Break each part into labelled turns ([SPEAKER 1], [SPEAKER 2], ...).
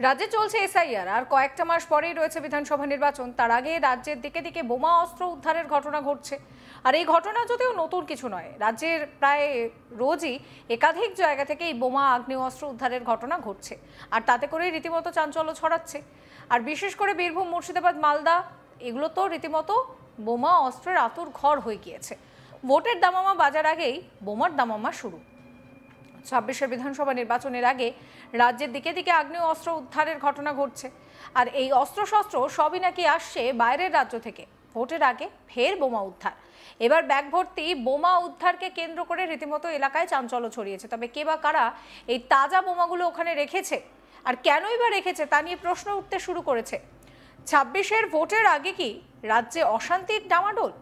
[SPEAKER 1] রাজ্যে চলছে এসআইআর, আর কয়েকটা মাস পরেই রয়েছে বিধানসভা নির্বাচন। তার আগে রাজ্যের দিকে দিকে বোমা অস্ত্র উদ্ধারের ঘটনা ঘটছে। আর এই ঘটনা যদিও নতুন কিছু নয়, রাজ্যের প্রায় রোজই একাধিক জায়গা থেকে এই বোমা আগ্নেয় অস্ত্র উদ্ধারের ঘটনা ঘটছে, আর তাতে করেই রীতিমতো চাঞ্চল্য ছড়াচ্ছে। আর বিশেষ করে বীরভূম, মুর্শিদাবাদ, মালদা, এগুলো তো রীতিমতো বোমা অস্ত্রের আতুর ঘর হয়ে গিয়েছে। ভোটের দামামা বাজার আগেই বোমার দামামা শুরু। 26-এর বিধানসভা নির্বাচনের আগে রাজ্যের দিকে দিকে আগ্নেয় অস্ত্র উদ্ধারের ঘটনা ঘটছে। আর এই অস্ত্রশস্ত্র সবই নাকি আসছে বাইরের রাজ্য থেকে। ভোটের আগে ফের বোমা উদ্ধার। এবার ব্যাগ ভর্তি বোমা উদ্ধারকে কেন্দ্র করে রীতিমতো এলাকায় চাঞ্চল্য ছড়িয়েছে। তবে কে বা কারা এই তাজা বোমাগুলো ওখানে রেখেছে আর কেনই বা রেখেছে তা নিয়ে প্রশ্ন উঠতে শুরু করেছে। 26-এর ভোটের আগে কি রাজ্যে অশান্তির ডামাডোল?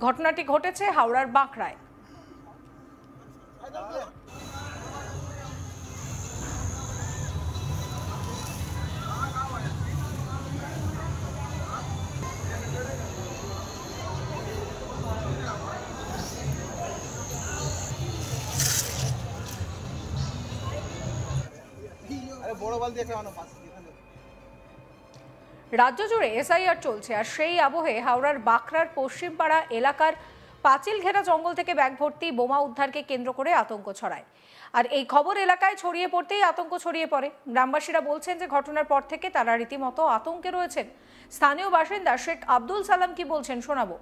[SPEAKER 1] ঘটনাটি ঘটেছে হাওড়ার বাঁকড়ায়। রাজ্য জুড়ে এসআইআর চলছে, আর সেই আবহে হাওড়ার বাঁকড়ার পশ্চিমপাড়া এলাকার পাঁচিল ঘেরা জঙ্গল থেকে ব্যাগ ভর্তি বোমা উদ্ধারকে কেন্দ্র করে আতঙ্ক ছড়ায়। আর এই খবর এলাকায় ছড়িয়ে পড়তেই আতঙ্ক ছড়িয়ে পড়ে। গ্রামবাসীরা বলছেন যে ঘটনার পর থেকে তারা রীতিমতো আতঙ্কে রয়েছেন। স্থানীয় বাসিন্দা শেখ আব্দুল সালাম কি বলছেন শোনাবো।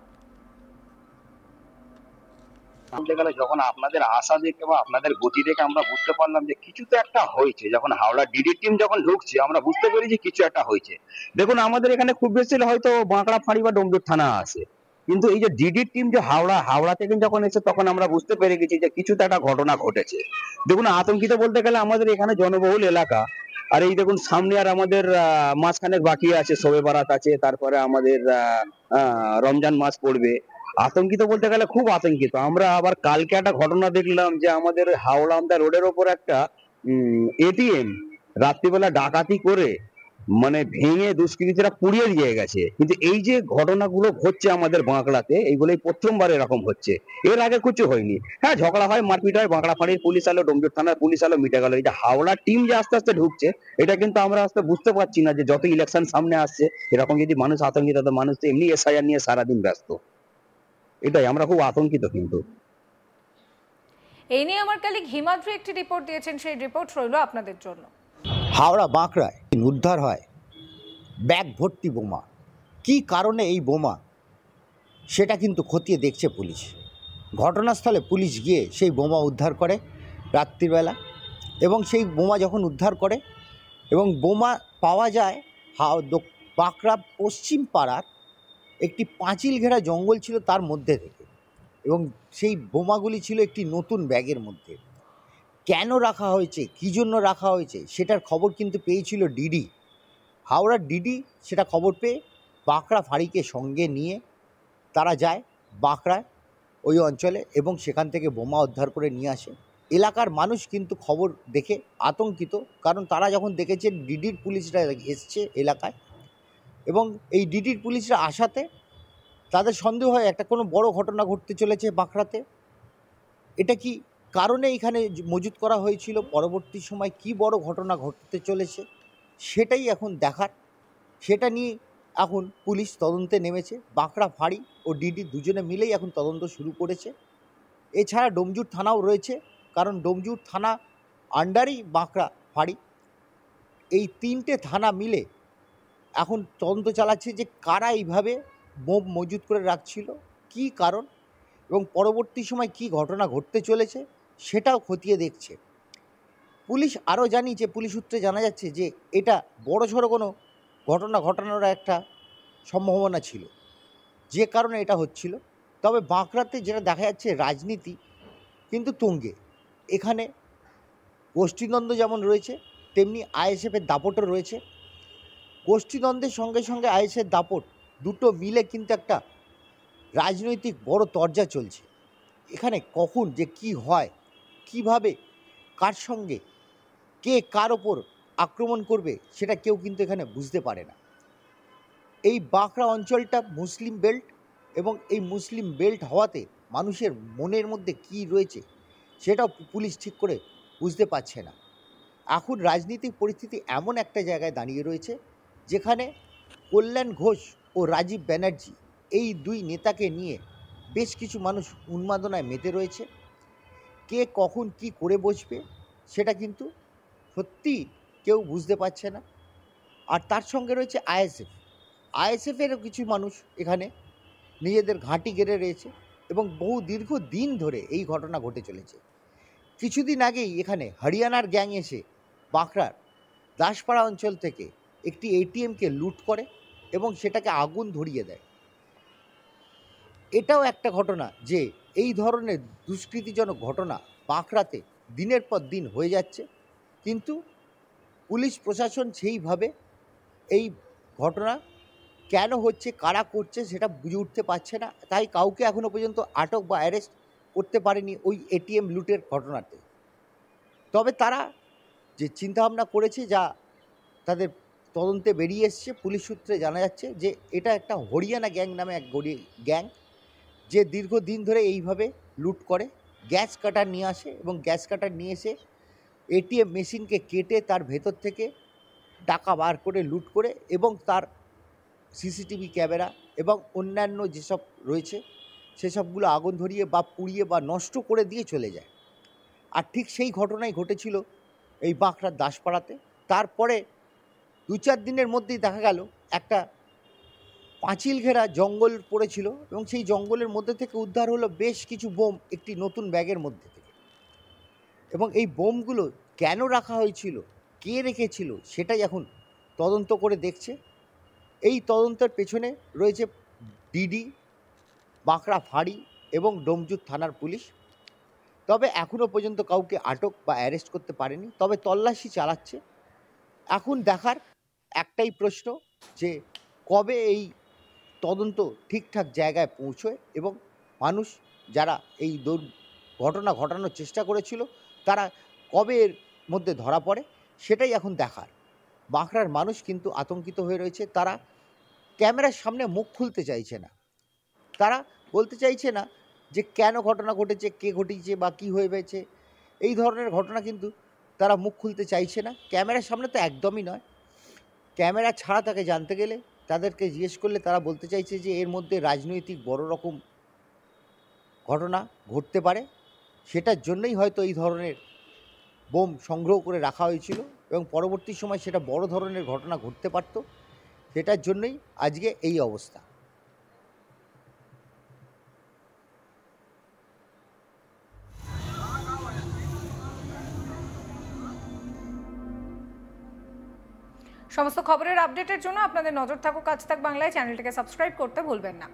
[SPEAKER 2] বলতে গেলে যখন আপনাদের আশা দেখে বা আপনাদের গতি দেখে আমরা বুঝতে পারলাম যে কিছু তো একটা হয়েছে, যখন হাওড়া ডিডি টিম যখন ঢুকছে আমরা বুঝতে পেরেছি যে কিছু একটা হয়েছে। দেখুন, আমাদের এখানে খুব বেশি হয়তো বাঁকড়া ফাঁড়ি বা ডোমজুর থানা আছে, কিন্তু এই যে ডিডি টিম যে হাওড়া থেকে যখন এসে তখন আমরা বুঝতে পেরে গেছি যে কিছু তো একটা ঘটনা ঘটেছে। দেখুন, আতঙ্কিত বলতে গেলে আমাদের এখানে জনবহুল এলাকা, আর এই দেখুন সামনে আর আমাদের মাসখানেক বাকি আছে, শবে বারাত আছে, তারপরে আমাদের রমজান মাস পড়বে। আতঙ্কিত বলতে গেলে খুব আতঙ্কিত আমরা। আবার কালকে একটা ঘটনা দেখলাম যে আমাদের হাওড়া আমদা রোডের ওপর একটা এটিএম রাত্রিবেলা ডাকাতি করে মানে ভেঙে দুষ্কৃতীরা পুড়িয়ে দিয়ে গেছে। কিন্তু এই যে ঘটনাগুলো ঘটছে আমাদের বাঁকড়াতে, এইগুলোই প্রথমবার এরকম হচ্ছে, এর আগে কিছু হয়নি। হ্যাঁ, ঝগড়া হয়, মারপিট হয়, বাঁকড়া ফাঁড়ির পুলিশ আলো, ডোমজুর থানার পুলিশ আলো, মিটে গেল। এই যে হাওড়া টিম যে আস্তে আস্তে ঢুকছে, এটা কিন্তু আমরা আস্তে বুঝতে পারছি না যে যত ইলেকশন সামনে আসছে এরকম যদি মানুষ আতঙ্কিত, তো মানুষ তো এমনি এসআইআর নিয়ে সারাদিন ব্যস্ত। এটাই আমরা খুব আতঙ্কিত। কিন্তু
[SPEAKER 1] এই নিয়ে আমার কালিগ হিমাদ্রি একটি রিপোর্ট দিয়েছেন, সেই রিপোর্ট রইল আপনাদের জন্য।
[SPEAKER 3] হাওড়া বাঁকড়ায় উদ্ধার হয় ব্যাগ ভর্তি বোমা। কী কারণে এই বোমা সেটা কিন্তু খতিয়ে দেখছে পুলিশ। ঘটনাস্থলে পুলিশ গিয়ে সেই বোমা উদ্ধার করে রাত্রিবেলা, এবং সেই বোমা যখন উদ্ধার করে এবং বোমা পাওয়া যায় বাঁকড়া পশ্চিম পাড়ার একটি পাঁচিল ঘেরা জঙ্গল ছিল তার মধ্যে থেকে, এবং সেই বোমাগুলি ছিল একটি নতুন ব্যাগের মধ্যে। কেন রাখা হয়েছে, কী জন্য রাখা হয়েছে সেটার খবর কিন্তু পেয়েছিল ডিডি। হাওড়ার ডিডি সেটা খবর পেয়ে বাঁকড়া ফাঁড়িকে সঙ্গে নিয়ে তারা যায় বাঁকড়ায় ওই অঞ্চলে, এবং সেখান থেকে বোমা উদ্ধার করে নিয়ে আসে। এলাকার মানুষ কিন্তু খবর দেখে আতঙ্কিত, কারণ তারা যখন দেখেছে ডিডির পুলিশরা এসছে এলাকায়, এবং এই ডিডির পুলিশরা আসাতে তাদের সন্দেহ হয় একটা কোনো বড় ঘটনা ঘটতে চলেছে বাঁকড়াতে। এটা কি কারণে এখানে মজুত করা হয়েছিল, পরবর্তী সময় কি বড় ঘটনা ঘটতে চলেছে সেটাই এখন দেখার। সেটা নিয়ে এখন পুলিশ তদন্তে নেমেছে। বাঁকড়া ফাঁড়ি ও ডিডি দুজনে মিলেই এখন তদন্ত শুরু করেছে। এছাড়া ডোমজুর থানাও রয়েছে, কারণ ডোমজুর থানা আন্ডারই বাঁকড়া ফাঁড়ি। এই তিনটে থানা মিলে এখন তদন্ত চালাচ্ছে যে কারা এইভাবে বোম মজুত করে রাখছিল, কি কারণ, এবং পরবর্তী সময় কি ঘটনা ঘটতে চলেছে সেটাও খতিয়ে দেখছে পুলিশ। আরও জানিয়েছে, পুলিশ সূত্রে জানা যাচ্ছে যে এটা বড়সড় কোনো ঘটনা ঘটানোর একটা সম্ভাবনা ছিল, যে কারণে এটা হচ্ছিল। তবে বাঁকড়াতে যেটা দেখা যাচ্ছে রাজনীতি কিন্তু তুঙ্গে। এখানে গোষ্ঠীদ্বন্দ্ব যেমন রয়েছে তেমনি আইএসএফের দাপটও রয়েছে। গোষ্ঠীদ্বন্দ্বের সঙ্গে সঙ্গে আইএসএফের দাপট দুটো মিলে কিন্তু একটা রাজনৈতিক বড় তরজা চলছে। এখানে কখন যে কি হয়, কিভাবে, কার সঙ্গে কে কার ওপর আক্রমণ করবে সেটা কেউ কিন্তু এখানে বুঝতে পারে না। এই বাঁকড়া অঞ্চলটা মুসলিম বেল্ট, এবং এই মুসলিম বেল্ট হওয়াতে মানুষের মনের মধ্যে কি রয়েছে সেটাও পুলিশ ঠিক করে বুঝতে পারছে না। এখন রাজনৈতিক পরিস্থিতি এমন একটা জায়গায় দাঁড়িয়ে রয়েছে যেখানে কল্যাণ ঘোষ ও রাজীব ব্যানার্জি এই দুই নেতাকে নিয়ে বেশ কিছু মানুষ উন্মাদনায় মেতে রয়েছে। কে কখন কি করে বসবে সেটা কিন্তু সত্যি কেউ বুঝতে পারছে না। আর তার সঙ্গে রয়েছে আইএসএফেরও কিছু মানুষ এখানে নিজেদের ঘাঁটি গেড়ে রয়েছে এবং বহু দীর্ঘ দিন ধরে এই ঘটনা ঘটে চলেছে। কিছুদিন আগেই এখানে হরিয়ানার গ্যাং এসে বাঁকড়ার দাসপাড়া অঞ্চল থেকে একটি এটিএমকে লুট করে এবং সেটাকে আগুন ধরিয়ে দেয়। এটাও একটা ঘটনা যে এই ধরনের দুষ্কৃতিজনক ঘটনা বাঁকড়াতে দিনের পর দিন হয়ে যাচ্ছে, কিন্তু পুলিশ প্রশাসন সেইভাবে এই ঘটনা কেন হচ্ছে, কারা করছে সেটা বুঝে উঠতে পারছে না। তাই কাউকে এখনও পর্যন্ত আটক বা অ্যারেস্ট করতে পারেনি ওই এটিএম লুটের ঘটনাতে। তবে তারা যে চিন্তাভাবনা করেছে, যা তাদের তদন্তে বেরিয়ে এসছে, পুলিশ সূত্রে জানা যাচ্ছে যে এটা একটা হরিয়ানা গ্যাং নামে এক গ্যাং, যে দীর্ঘদিন ধরে এইভাবে লুট করে। গ্যাস কাটার নিয়ে আসে এবং গ্যাস কাটার নিয়ে এসে এটিএম মেশিনকে কেটে তার ভেতর থেকে টাকা বার করে লুট করে এবং তার সিসিটিভি ক্যামেরা এবং অন্যান্য যেসব রয়েছে সেসবগুলো আগুন ধরিয়ে বা পুড়িয়ে বা নষ্ট করে দিয়ে চলে যায়। আর ঠিক সেই ঘটনাই ঘটেছিল এই বাঁকড়ার দাসপাড়াতে। তারপরে 2-4 দিনের মধ্যেই দেখা গেল একটা পাঁচিল ঘেরা জঙ্গল পড়েছিল এবং সেই জঙ্গলের মধ্যে থেকে উদ্ধার হলো বেশ কিছু বোম একটি নতুন ব্যাগের মধ্যে থেকে। এবং এই বোমগুলো কেন রাখা হয়েছিল, কে রেখেছিল, সেটাই এখন তদন্ত করে দেখছে। এই তদন্তের পেছনে রয়েছে ডিডি, বাঁকড়া ফাঁড়ি এবং ডোমজুর থানার পুলিশ। তবে এখনও পর্যন্ত কাউকে আটক বা অ্যারেস্ট করতে পারেনি, তবে তল্লাশি চালাচ্ছে। এখন দেখার একটাই প্রশ্ন যে কবে এই তদন্ত ঠিকঠাক জায়গায় পৌঁছয় এবং মানুষ যারা এই ঘটনা ঘটানোর চেষ্টা করেছিল তারা কবে এর মধ্যে ধরা পড়ে, সেটাই এখন দেখার। বাঁকড়ার মানুষ কিন্তু আতঙ্কিত হয়ে রয়েছে। তারা ক্যামেরার সামনে মুখ খুলতে চাইছে না, তারা বলতে চাইছে না যে কেন ঘটনা ঘটেছে, কে ঘটিয়েছে বা কী হয়ে গেছে। এই ধরনের ঘটনা কিন্তু তারা মুখ খুলতে চাইছে না, ক্যামেরার সামনে তো একদমই নয়। ক্যামেরা ছাড়া তাকে জানতে গেলে, তাদেরকে জিজ্ঞেস করলে তারা বলতে চাইছে যে এর মধ্যে রাজনৈতিক বড় রকম ঘটনা ঘটতে পারে, সেটার জন্যই হয়তো এই ধরনের বোম সংগ্রহ করে রাখা হয়েছিল এবং পরবর্তী সময় সেটা বড় ধরনের ঘটনা ঘটতে পারত, সেটার জন্যই আজকে এই অবস্থা।
[SPEAKER 1] সমস্ত খবরের আপডেটের জন্য আপনাদের নজর থাকুক আজ তাক বাংলায়। চ্যানেলটিকে সাবস্ক্রাইব করতে ভুলবেন না।